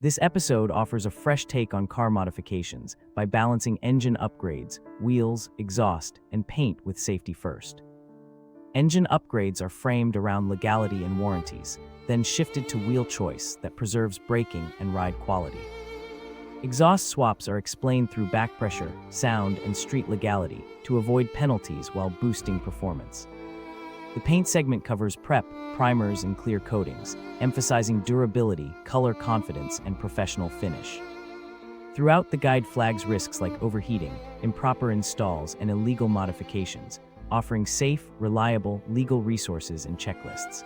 This episode offers a fresh take on car modifications by balancing engine upgrades, wheels, exhaust, and paint with safety first. Engine upgrades are framed around legality and warranties, then shifted to wheel choice that preserves braking and ride quality. Exhaust swaps are explained through back pressure, sound, and street legality to avoid penalties while boosting performance. The paint segment covers prep, primers, and clear coatings, emphasizing durability, color confidence, and professional finish. Throughout, the guide flags risks like overheating, improper installs, and illegal modifications, offering safe, reliable, legal resources and checklists.